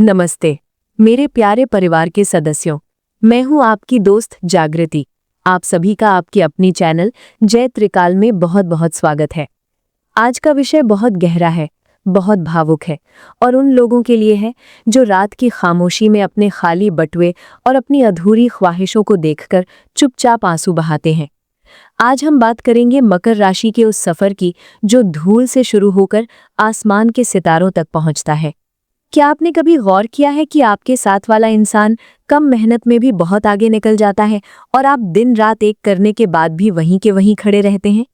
नमस्ते मेरे प्यारे परिवार के सदस्यों। मैं हूं आपकी दोस्त जागृति। आप सभी का आपकी अपनी चैनल जय त्रिकाल में बहुत बहुत स्वागत है। आज का विषय बहुत गहरा है, बहुत भावुक है और उन लोगों के लिए है जो रात की खामोशी में अपने खाली बटुए और अपनी अधूरी ख्वाहिशों को देखकर चुपचाप आंसू बहाते हैं। आज हम बात करेंगे मकर राशि के उस सफर की जो धूल से शुरू होकर आसमान के सितारों तक पहुंचता है। क्या आपने कभी गौर किया है कि आपके साथ वाला इंसान कम मेहनत में भी बहुत आगे निकल जाता है और आप दिन रात एक करने के बाद भी वहीं के वहीं खड़े रहते हैं?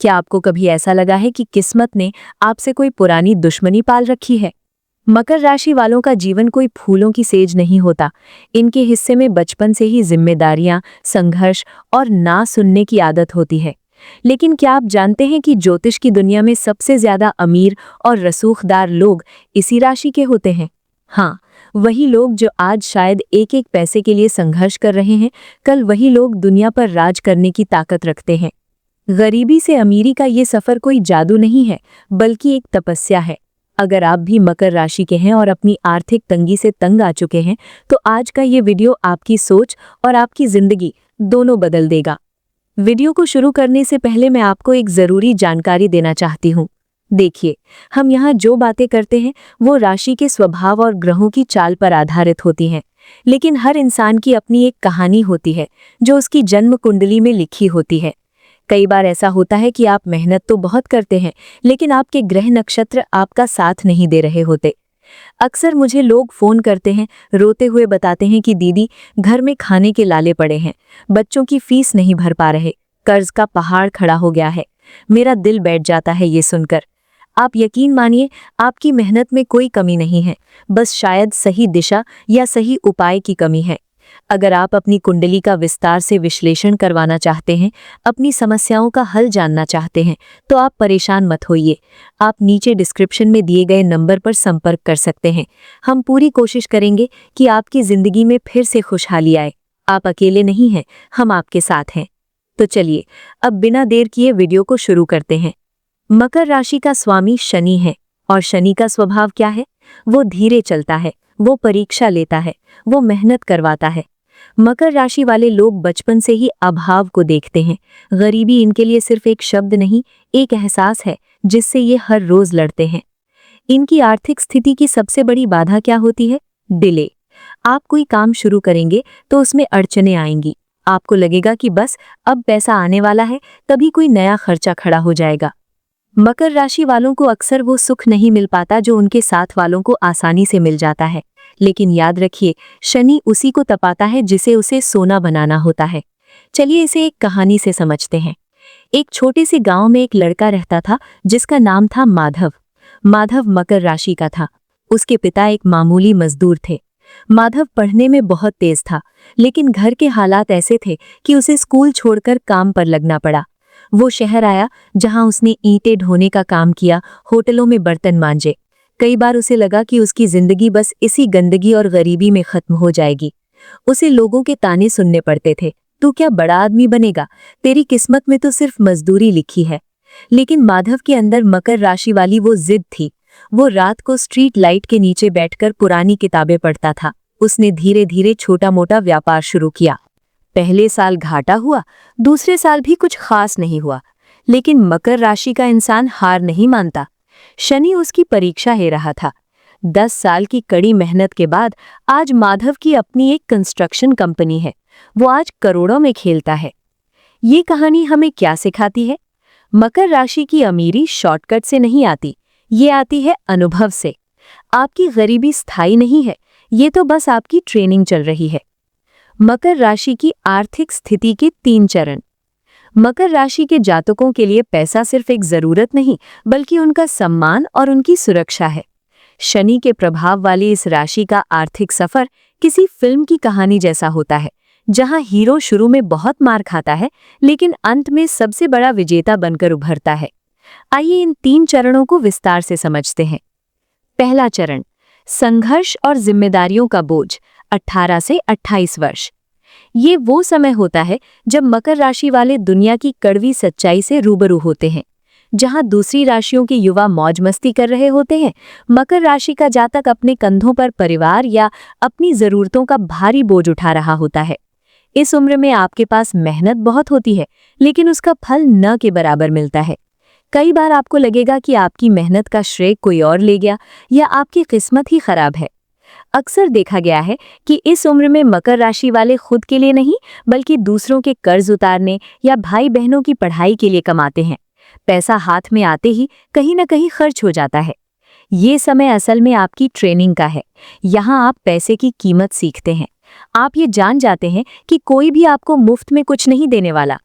क्या आपको कभी ऐसा लगा है कि किस्मत ने आपसे कोई पुरानी दुश्मनी पाल रखी है? मकर राशि वालों का जीवन कोई फूलों की सेज नहीं होता। इनके हिस्से में बचपन से ही जिम्मेदारियां, संघर्ष और ना सुनने की आदत होती है। लेकिन क्या आप जानते हैं कि ज्योतिष की दुनिया में सबसे ज्यादा अमीर और रसूखदार लोग इसी राशि के होते हैं? हाँ, वही लोग जो आज शायद एक एक पैसे के लिए संघर्ष कर रहे हैं, कल वही लोग दुनिया पर राज करने की ताकत रखते हैं। गरीबी से अमीरी का ये सफर कोई जादू नहीं है, बल्कि एक तपस्या है। अगर आप भी मकर राशि के हैं और अपनी आर्थिक तंगी से तंग आ चुके हैं, तो आज का ये वीडियो आपकी सोच और आपकी जिंदगी दोनों बदल देगा। वीडियो को शुरू करने से पहले मैं आपको एक ज़रूरी जानकारी देना चाहती हूँ। देखिए, हम यहाँ जो बातें करते हैं वो राशि के स्वभाव और ग्रहों की चाल पर आधारित होती हैं, लेकिन हर इंसान की अपनी एक कहानी होती है जो उसकी जन्म कुंडली में लिखी होती है। कई बार ऐसा होता है कि आप मेहनत तो बहुत करते हैं, लेकिन आपके ग्रह नक्षत्र आपका साथ नहीं दे रहे होते। अक्सर मुझे लोग फोन करते हैं, रोते हुए बताते हैं कि दीदी, घर में खाने के लाले पड़े हैं, बच्चों की फीस नहीं भर पा रहे, कर्ज का पहाड़ खड़ा हो गया है। मेरा दिल बैठ जाता है ये सुनकर। आप यकीन मानिए, आपकी मेहनत में कोई कमी नहीं है, बस शायद सही दिशा या सही उपाय की कमी है। अगर आप अपनी कुंडली का विस्तार से विश्लेषण करवाना चाहते हैं, अपनी समस्याओं का हल जानना चाहते हैं, तो आप परेशान मत होइए। आप नीचे डिस्क्रिप्शन में दिए गए नंबर पर संपर्क कर सकते हैं। हम पूरी कोशिश करेंगे कि आपकी जिंदगी में फिर से खुशहाली आए। आप अकेले नहीं हैं, हम आपके साथ हैं। तो चलिए, अब बिना देर किए वीडियो को शुरू करते हैं। मकर राशि का स्वामी शनि है, और शनि का स्वभाव क्या है? वो धीरे चलता है, वो परीक्षा लेता है, वो मेहनत करवाता है। मकर राशि वाले लोग बचपन से ही अभाव को देखते हैं। गरीबी इनके लिए सिर्फ एक शब्द नहीं, एक एहसास है जिससे ये हर रोज लड़ते हैं। इनकी आर्थिक स्थिति की सबसे बड़ी बाधा क्या होती है? डिले। आप कोई काम शुरू करेंगे तो उसमें अड़चनें आएंगी। आपको लगेगा कि बस अब पैसा आने वाला है, तभी कोई नया खर्चा खड़ा हो जाएगा। मकर राशि वालों को अक्सर वो सुख नहीं मिल पाता जो उनके साथ वालों को आसानी से मिल जाता है। लेकिन याद रखिए, शनि उसी को तपाता है जिसे उसे सोना बनाना होता है। चलिए इसे एक कहानी से समझते हैं। एक छोटे से गांव में एक लड़का रहता था जिसका नाम था माधव। माधव मकर राशि का था। उसके पिता एक मामूली मजदूर थे। माधव पढ़ने में बहुत तेज था, लेकिन घर के हालात ऐसे थे कि उसे स्कूल छोड़कर काम पर लगना पड़ा। वो शहर आया, जहां उसने ईंटें ढोने का काम किया, होटलों में बर्तन मांजे। कई बार उसे लगा कि उसकी जिंदगी बस इसी गंदगी और गरीबी में खत्म हो जाएगी। उसे लोगों के ताने सुनने पड़ते थे, तू क्या बड़ा आदमी बनेगा, तेरी किस्मत में तो सिर्फ मजदूरी लिखी है। लेकिन माधव के अंदर मकर राशि वाली वो जिद थी। वो रात को स्ट्रीट लाइट के नीचे बैठकर पुरानी किताबें पढ़ता था। उसने धीरे धीरे छोटा मोटा व्यापार शुरू किया। पहले साल घाटा हुआ, दूसरे साल भी कुछ खास नहीं हुआ, लेकिन मकर राशि का इंसान हार नहीं मानता। शनि उसकी परीक्षा ले रहा था। 10 साल की कड़ी मेहनत के बाद आज माधव की अपनी एक कंस्ट्रक्शन कंपनी है। वो आज करोड़ों में खेलता है। ये कहानी हमें क्या सिखाती है? मकर राशि की अमीरी शॉर्टकट से नहीं आती, ये आती है अनुभव से। आपकी गरीबी स्थायी नहीं है, ये तो बस आपकी ट्रेनिंग चल रही है। मकर राशि की आर्थिक स्थिति के 3 चरण। मकर राशि के जातकों के लिए पैसा सिर्फ एक जरूरत नहीं, बल्कि उनका सम्मान और उनकी सुरक्षा है। शनि के प्रभाव वाली इस राशि का आर्थिक सफर किसी फिल्म की कहानी जैसा होता है, जहां हीरो शुरू में बहुत मार खाता है, लेकिन अंत में सबसे बड़ा विजेता बनकर उभरता है। आइए इन 3 चरणों को विस्तार से समझते हैं। पहला चरण, संघर्ष और जिम्मेदारियों का बोझ, 18 से 28 वर्ष। ये वो समय होता है जब मकर राशि वाले दुनिया की कड़वी सच्चाई से रूबरू होते हैं। जहां दूसरी राशियों के युवा मौज मस्ती कर रहे होते हैं, मकर राशि का जातक अपने कंधों पर परिवार या अपनी जरूरतों का भारी बोझ उठा रहा होता है। इस उम्र में आपके पास मेहनत बहुत होती है, लेकिन उसका फल न के बराबर मिलता है। कई बार आपको लगेगा कि आपकी मेहनत का श्रेय कोई और ले गया या आपकी किस्मत ही खराब है। अक्सर देखा गया है कि इस उम्र में मकर राशि वाले खुद के लिए नहीं, बल्कि दूसरों के कर्ज उतारने या भाई बहनों की पढ़ाई के लिए कमाते हैं। पैसा हाथ में आते ही कहीं न कहीं खर्च हो जाता है। ये समय असल में आपकी ट्रेनिंग का है। यहाँ आप पैसे की कीमत सीखते हैं। आप ये जान जाते हैं कि कोई भी आपको मुफ्त में कुछ नहीं देने वाला।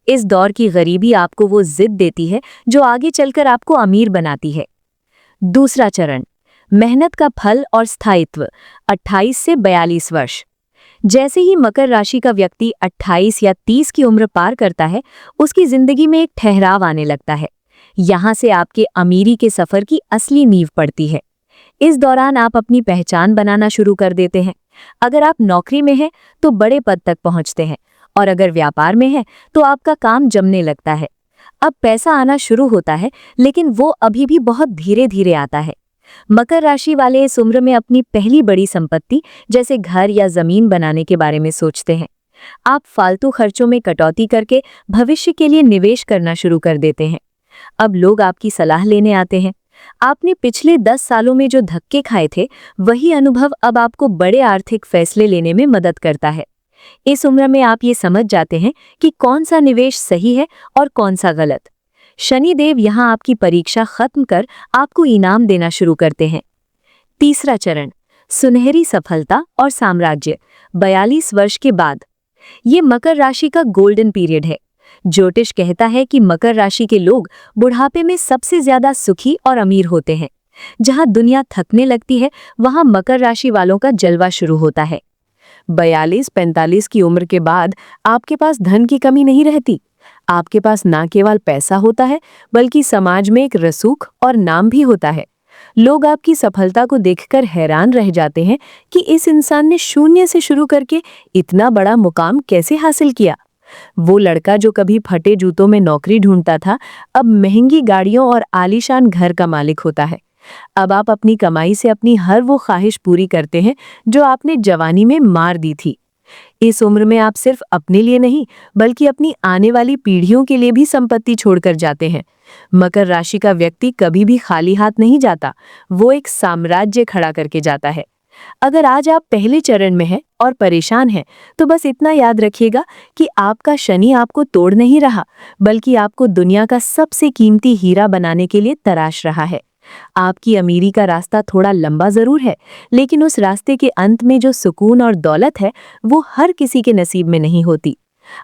इस दौर की गरीबी आपको वो जिद देती है जो आगे चलकर आपको अमीर बनाती है। दूसरा चरण, मेहनत का फल और स्थायित्व, 28 से 42 वर्ष। जैसे ही मकर राशि का व्यक्ति 28 या 30 की उम्र पार करता है, उसकी जिंदगी में एक ठहराव आने लगता है। यहाँ से आपके अमीरी के सफर की असली नींव पड़ती है। इस दौरान आप अपनी पहचान बनाना शुरू कर देते हैं। अगर आप नौकरी में हैं तो बड़े पद तक पहुंचते हैं, और अगर व्यापार में हैं तो आपका काम जमने लगता है। अब पैसा आना शुरू होता है, लेकिन वो अभी भी बहुत धीरे धीरे आता है। मकर राशि वाले इस उम्र में अपनी पहली बड़ी संपत्ति जैसे घर या जमीन बनाने के बारे में सोचते हैं। आप फालतू खर्चों में कटौती करके भविष्य के लिए निवेश करना शुरू कर देते हैं। अब लोग आपकी सलाह लेने आते हैं। आपने पिछले 10 सालों में जो धक्के खाए थे, वही अनुभव अब आपको बड़े आर्थिक फैसले लेने में मदद करता है। इस उम्र में आप ये समझ जाते हैं कि कौन सा निवेश सही है और कौन सा गलत। शनिदेव यहाँ आपकी परीक्षा खत्म कर आपको इनाम देना शुरू करते हैं। तीसरा चरण, सुनहरी सफलता और साम्राज्य, 42 वर्ष के बाद। ये मकर राशि का गोल्डन पीरियड है। ज्योतिष कहता है कि मकर राशि के लोग बुढ़ापे में सबसे ज्यादा सुखी और अमीर होते हैं। जहां दुनिया थकने लगती है, वहां मकर राशि वालों का जलवा शुरू होता है। 42-45 की उम्र के बाद आपके पास धन की कमी नहीं रहती। आपके पास ना केवल पैसा होता है, बल्कि समाज में एक रसूख और नाम भी होता है। लोग आपकी सफलता को देखकर हैरान रह जाते हैं कि इस इंसान ने शून्य से शुरू करके इतना बड़ा मुकाम कैसे हासिल किया। वो लड़का जो कभी फटे जूतों में नौकरी ढूंढता था, अब महंगी गाड़ियों और आलीशान घर का मालिक होता है। अब आप अपनी कमाई से अपनी हर वो ख्वाहिश पूरी करते हैं जो आपने जवानी में मार दी थी। इस उम्र में आप सिर्फ अपने लिए नहीं, बल्कि अपनी आने वाली पीढ़ियों के लिए भी संपत्ति छोड़कर जाते हैं। मकर राशि का व्यक्ति कभी भी खाली हाथ नहीं जाता, वो एक साम्राज्य खड़ा करके जाता है। अगर आज आप पहले चरण में हैं और परेशान हैं, तो बस इतना याद रखिएगा कि आपका शनि आपको तोड़ नहीं रहा, बल्कि आपको दुनिया का सबसे कीमती हीरा बनाने के लिए तराश रहा है। आपकी अमीरी का रास्ता थोड़ा लंबा जरूर है, लेकिन उस रास्ते के अंत में जो सुकून और दौलत है, वो हर किसी के नसीब में नहीं होती।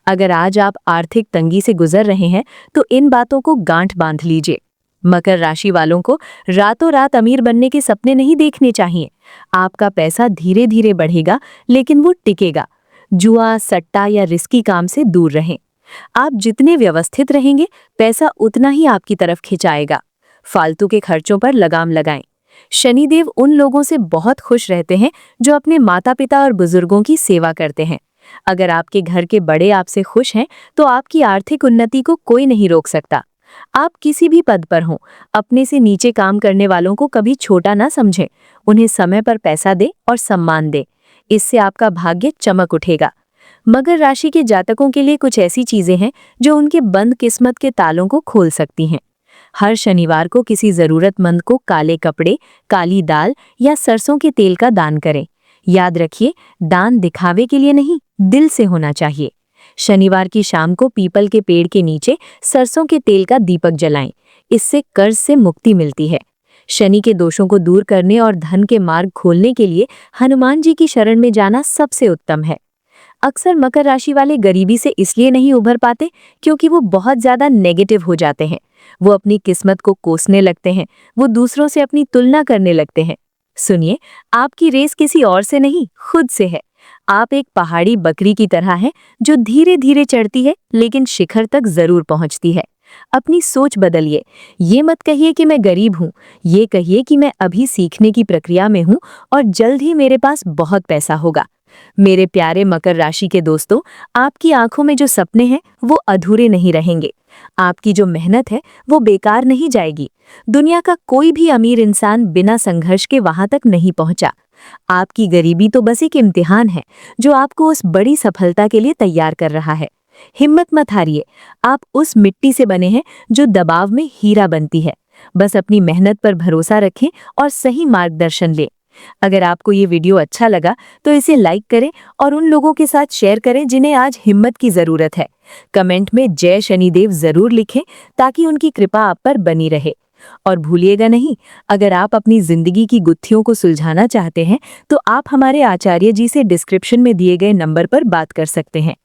अगर आज आप आर्थिक तंगी से गुजर रहे हैं, तो इन बातों को गांठ बांध लीजिए। मकर राशि वालों को रातों रात अमीर बनने के सपने नहीं देखने चाहिए। आपका पैसा धीरे धीरे बढ़ेगा, लेकिन वो टिकेगा। जुआ, सट्टा या रिस्की काम से दूर रहें। आप जितने व्यवस्थित रहेंगे, पैसा उतना ही आपकी तरफ खिंचाएगा। फालतू के खर्चों पर लगाम लगाएं। शनिदेव उन लोगों से बहुत खुश रहते हैं जो अपने माता पिता और बुजुर्गों की सेवा करते हैं। अगर आपके घर के बड़े आपसे खुश हैं, तो आपकी आर्थिक उन्नति को कोई नहीं रोक सकता। आप किसी भी पद पर हों, अपने से नीचे काम करने वालों को कभी छोटा ना समझें। उन्हें समय पर पैसा दे और सम्मान दे। इससे आपका भाग्य चमक उठेगा। मकर राशि के जातकों के लिए कुछ ऐसी चीजें हैं जो उनके बंद किस्मत के तालों को खोल सकती हैं। हर शनिवार को किसी जरूरतमंद को काले कपड़े, काली दाल या सरसों के तेल का दान करें। याद रखिए, दान दिखावे के लिए नहीं, दिल से होना चाहिए। शनिवार की शाम को पीपल के पेड़ के नीचे सरसों के तेल का दीपक जलाएं। इससे कर्ज से मुक्ति मिलती है। शनि के दोषों को दूर करने और धन के मार्ग खोलने के लिए हनुमान जी की शरण में जाना सबसे उत्तम है। अक्सर मकर राशि वाले गरीबी से इसलिए नहीं उभर पाते क्योंकि वो बहुत ज्यादा नेगेटिव हो जाते हैं। वो अपनी किस्मत को कोसने लगते हैं। वो दूसरों से अपनी तुलना करने लगते हैं। सुनिए, आपकी रेस किसी और से नहीं, खुद से है। आप एक पहाड़ी बकरी की तरह हैं जो धीरे धीरे चढ़ती है, लेकिन शिखर तक जरूर पहुंचती है। अपनी सोच बदलिए। ये मत कहिए कि मैं गरीब हूँ, ये कहिए कि मैं अभी सीखने की प्रक्रिया में हूँ और जल्द ही मेरे पास बहुत पैसा होगा। मेरे प्यारे मकर राशि के दोस्तों, आपकी आंखों में जो सपने हैं वो अधूरे नहीं रहेंगे। आपकी जो मेहनत है वो बेकार नहीं जाएगी। दुनिया का कोई भी अमीर इंसान बिना संघर्ष के वहां तक नहीं पहुंचा। आपकी गरीबी तो बस एक इम्तिहान है जो आपको उस बड़ी सफलता के लिए तैयार कर रहा है। हिम्मत मत हारिए, आप उस मिट्टी से बने हैं जो दबाव में हीरा बनती है। बस अपनी मेहनत पर भरोसा रखें और सही मार्गदर्शन लें। अगर आपको ये वीडियो अच्छा लगा तो इसे लाइक करें और उन लोगों के साथ शेयर करें जिन्हें आज हिम्मत की जरूरत है। कमेंट में जय शनिदेव जरूर लिखें ताकि उनकी कृपा आप पर बनी रहे। और भूलिएगा नहीं, अगर आप अपनी जिंदगी की गुत्थियों को सुलझाना चाहते हैं तो आप हमारे आचार्य जी से डिस्क्रिप्शन में दिए गए नंबर पर बात कर सकते हैं।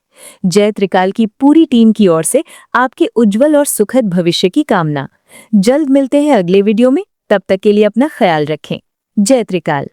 जय त्रिकाल की पूरी टीम की ओर से आपके उज्जवल और सुखद भविष्य की कामना। जल्द मिलते हैं अगले वीडियो में, तब तक के लिए अपना ख्याल रखें। जय त्रिकाल।